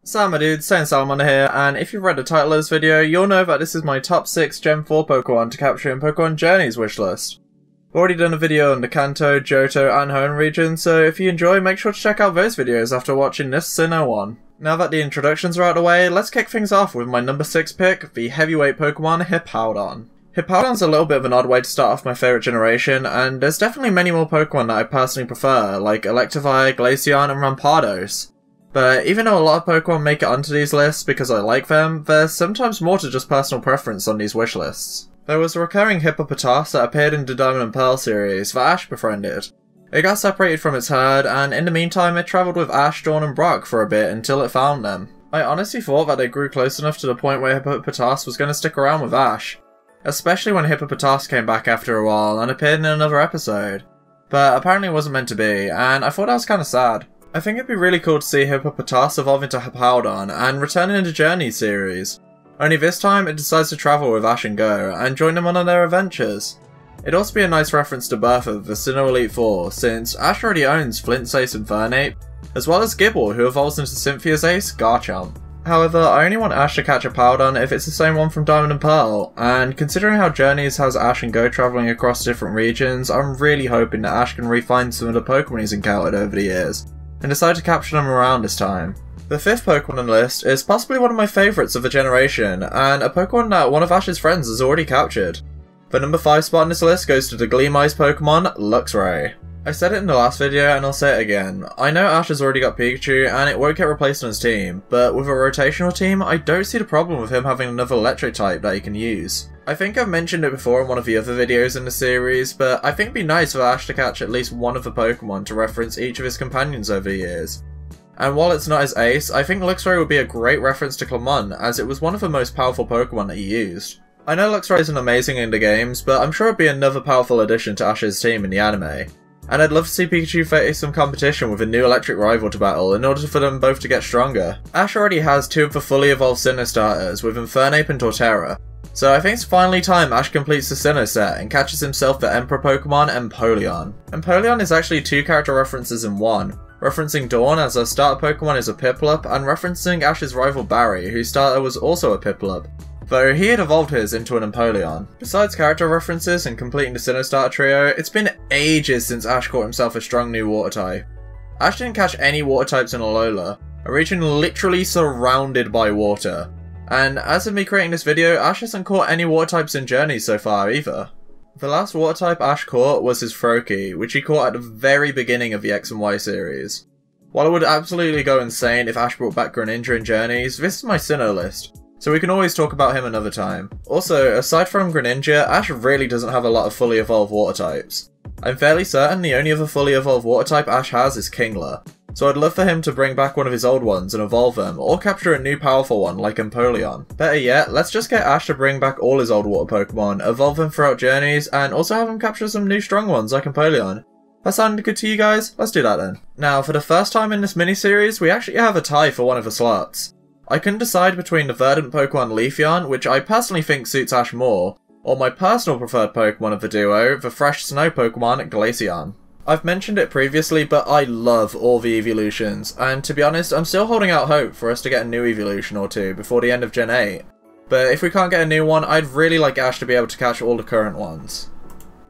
Salam my dudes, SaiyanSalamander here, and if you've read the title of this video, you'll know that this is my top 6 Gen 4 Pokemon to capture in Pokémon Journeys wishlist. I've already done a video on the Kanto, Johto, and Hoenn region, so if you enjoy, make sure to check out those videos after watching this Sinnoh one. Now that the introductions are out of the way, let's kick things off with my number 6 pick, the heavyweight Pokemon Hippowdon. Hippowdon's a little bit of an odd way to start off my favourite generation, and there's definitely many more Pokemon that I personally prefer, like Electivire, Glaceon, and Rampardos. But even though a lot of Pokemon make it onto these lists because I like them, there's sometimes more to just personal preference on these wish lists. There was a recurring Hippopotas that appeared in the Diamond and Pearl series that Ash befriended. It got separated from its herd, and in the meantime it travelled with Ash, Dawn and Brock for a bit until it found them. I honestly thought that they grew close enough to the point where Hippopotas was going to stick around with Ash. Especially when Hippopotas came back after a while and appeared in another episode. But apparently it wasn't meant to be, and I thought that was kinda sad. I think it'd be really cool to see Hippopotas evolve into Hippowdon and return in the Journeys series. Only this time it decides to travel with Ash and Go and join them on their adventures. It'd also be a nice reference to birth of the Sinnoh Elite Four, since Ash already owns Flint's Ace and Fernape, as well as Gible, who evolves into Cynthia's Ace, Garchomp. However, I only want Ash to catch Hippowdon if it's the same one from Diamond and Pearl, and considering how Journeys has Ash and Go travelling across different regions, I'm really hoping that Ash can re-find some of the Pokemon he's encountered over the years, and decide to capture them around this time. The 5th Pokemon on the list is possibly one of my favourites of the generation, and a Pokemon that one of Ash's friends has already captured. The number 5 spot on this list goes to the Gleam-Eyes Pokemon, Luxray. I said it in the last video and I'll say it again. I know Ash has already got Pikachu and it won't get replaced on his team, but with a rotational team, I don't see the problem with him having another electric type that he can use. I think I've mentioned it before in one of the other videos in the series, but I think it'd be nice for Ash to catch at least one of the Pokemon to reference each of his companions over the years. And while it's not his ace, I think Luxray would be a great reference to Clemont, as it was one of the most powerful Pokemon that he used. I know Luxray isn't amazing in the games, but I'm sure it'd be another powerful addition to Ash's team in the anime. And I'd love to see Pikachu face some competition with a new electric rival to battle in order for them both to get stronger. Ash already has 2 of the fully evolved Sinnoh starters with Infernape and Torterra, so I think it's finally time Ash completes the Sinnoh set and catches himself the Emperor Pokemon, Empoleon. Empoleon is actually 2 character references in one, referencing Dawn as her starter Pokemon is a Piplup, and referencing Ash's rival Barry, whose starter was also a Piplup, though he had evolved his into an Empoleon. Besides character references and completing the Sinnoh starter trio, it's been ages since Ash caught himself a strong new water type. Ash didn't catch any water types in Alola, a region literally surrounded by water. And as of me creating this video, Ash hasn't caught any water types in Journeys so far either. The last water type Ash caught was his Froakie, which he caught at the very beginning of the X and Y series. While I would absolutely go insane if Ash brought back Greninja in Journeys, this is my Sinnoh list, so we can always talk about him another time. Also, aside from Greninja, Ash really doesn't have a lot of fully evolved water types. I'm fairly certain the only other fully evolved water type Ash has is Kingler, so I'd love for him to bring back one of his old ones and evolve them, or capture a new powerful one like Empoleon. Better yet, let's just get Ash to bring back all his old water Pokemon, evolve them throughout Journeys, and also have him capture some new strong ones like Empoleon. That sounded good to you guys? Let's do that then. Now, for the first time in this mini-series, we actually have a tie for one of the slots. I couldn't decide between the verdant Pokemon Leafeon, which I personally think suits Ash more, or my personal preferred Pokemon of the duo, the fresh snow Pokemon Glaceon. I've mentioned it previously, but I love all the evolutions, and to be honest, I'm still holding out hope for us to get a new evolution or two before the end of Gen 8. But if we can't get a new one, I'd really like Ash to be able to catch all the current ones.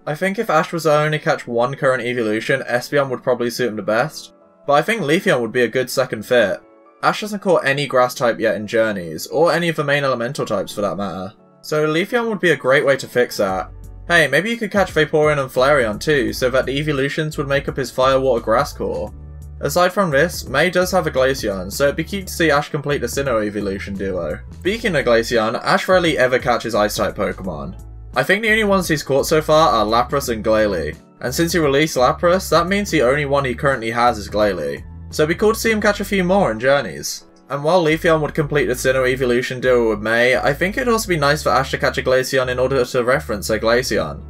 I think if Ash was to only catch one current evolution, Espeon would probably suit him the best, but I think Leafeon would be a good second fit. Ash hasn't caught any grass type yet in Journeys, or any of the main elemental types for that matter, so Leafeon would be a great way to fix that. Hey, maybe you could catch Vaporeon and Flareon too, so that the evolutions would make up his Fire Water Grass core. Aside from this, May does have a Glaceon, so it'd be cute to see Ash complete the Sinnoh evolution duo. Speaking of Glaceon, Ash rarely ever catches Ice-type Pokemon. I think the only ones he's caught so far are Lapras and Glalie, and since he released Lapras, that means the only one he currently has is Glalie, so it'd be cool to see him catch a few more in Journeys. And while Leafeon would complete the Sinnoh evolution duo with May, I think it'd also be nice for Ash to catch a Glaceon in order to reference her Glaceon.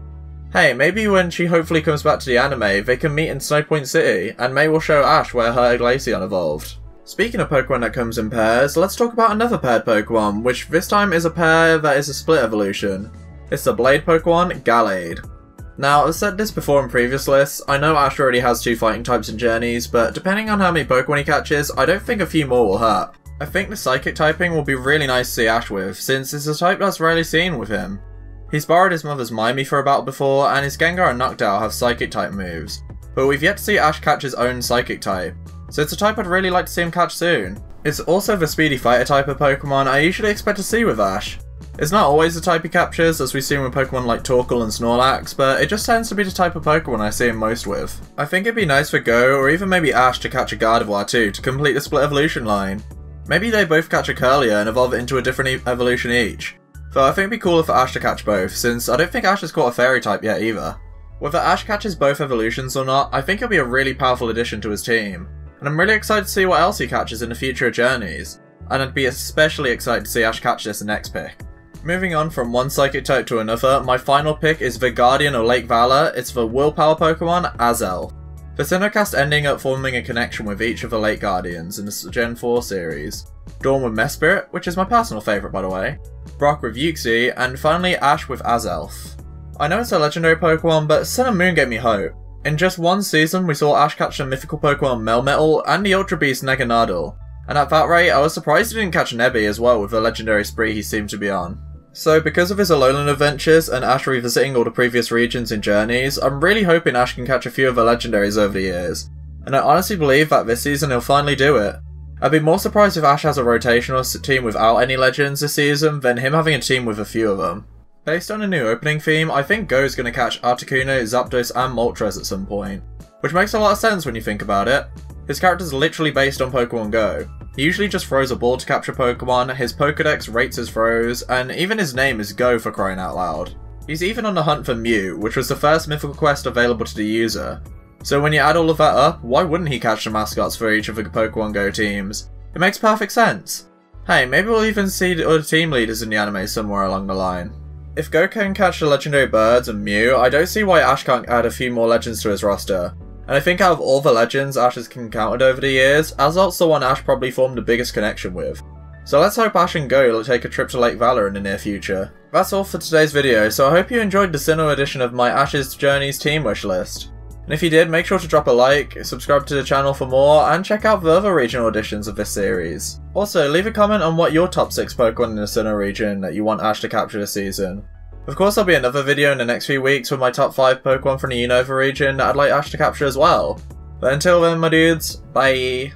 Hey, maybe when she hopefully comes back to the anime, they can meet in Snowpoint City, and May will show Ash where her Glaceon evolved. Speaking of Pokemon that comes in pairs, let's talk about another paired Pokemon, which this time is a pair that is a split evolution. It's the Blade Pokemon, Gallade. Now, I've said this before in previous lists, I know Ash already has 2 fighting types in Journeys, but depending on how many Pokemon he catches, I don't think a few more will hurt. I think the Psychic typing will be really nice to see Ash with, since it's a type that's rarely seen with him. He's borrowed his mother's Mimey for a battle before, and his Gengar and Noctowl have Psychic type moves, but we've yet to see Ash catch his own Psychic type, so it's a type I'd really like to see him catch soon. It's also the speedy fighter type of Pokemon I usually expect to see with Ash. It's not always the type he captures, as we've seen with Pokemon like Torkoal and Snorlax, but it just tends to be the type of Pokemon I see him most with. I think it'd be nice for Go, or even maybe Ash, to catch a Gardevoir too, to complete the split evolution line. Maybe they both catch a Curlier and evolve it into a different evolution each. Though I think it'd be cooler for Ash to catch both, since I don't think Ash has caught a Fairy type yet either. Whether Ash catches both evolutions or not, I think he'll be a really powerful addition to his team, and I'm really excited to see what else he catches in the future Journeys, and I'd be especially excited to see Ash catch this next pick. Moving on from one Psychic type to another, my final pick is the Guardian of Lake Valor. It's the Willpower Pokemon, Azelf. The Sinnohcast ending up forming a connection with each of the Lake Guardians in the Gen 4 series. Dawn with Mesprit, which is my personal favourite by the way, Brock with Uxie, and finally Ash with Azelf. I know it's a legendary Pokemon, but Sun and Moon gave me hope. In just one season we saw Ash catch the mythical Pokemon Melmetal and the Ultra Beast Neganadel, and at that rate I was surprised he didn't catch Nebby as well with the legendary spree he seemed to be on. So because of his Alolan adventures and Ash revisiting all the previous regions in Journeys, I'm really hoping Ash can catch a few of the legendaries over the years, and I honestly believe that this season he'll finally do it. I'd be more surprised if Ash has a rotational team without any legends this season than him having a team with a few of them. Based on a new opening theme, I think Go's going to catch Articuno, Zapdos and Moltres at some point, which makes a lot of sense when you think about it. His character's literally based on Pokemon Go. He usually just throws a ball to capture Pokemon, his Pokedex rates his throws, and even his name is Go for crying out loud. He's even on the hunt for Mew, which was the first mythical quest available to the user. So when you add all of that up, why wouldn't he catch the mascots for each of the Pokemon Go teams? It makes perfect sense. Hey, maybe we'll even see the other team leaders in the anime somewhere along the line. If Go can catch the legendary birds and Mew, I don't see why Ash can't add a few more legends to his roster. And I think out of all the legends Ash has encountered over the years, Azelf's the one Ash probably formed the biggest connection with. So let's hope Ash and Go will take a trip to Lake Valor in the near future. That's all for today's video, so I hope you enjoyed the Sinnoh edition of my Ash's Journeys team wish list. And if you did, make sure to drop a like, subscribe to the channel for more, and check out the other regional editions of this series. Also, leave a comment on what your top 6 Pokemon in the Sinnoh region that you want Ash to capture this season. Of course there'll be another video in the next few weeks with my top 5 Pokemon from the Unova region that I'd like Ash to capture as well. But until then my dudes, bye!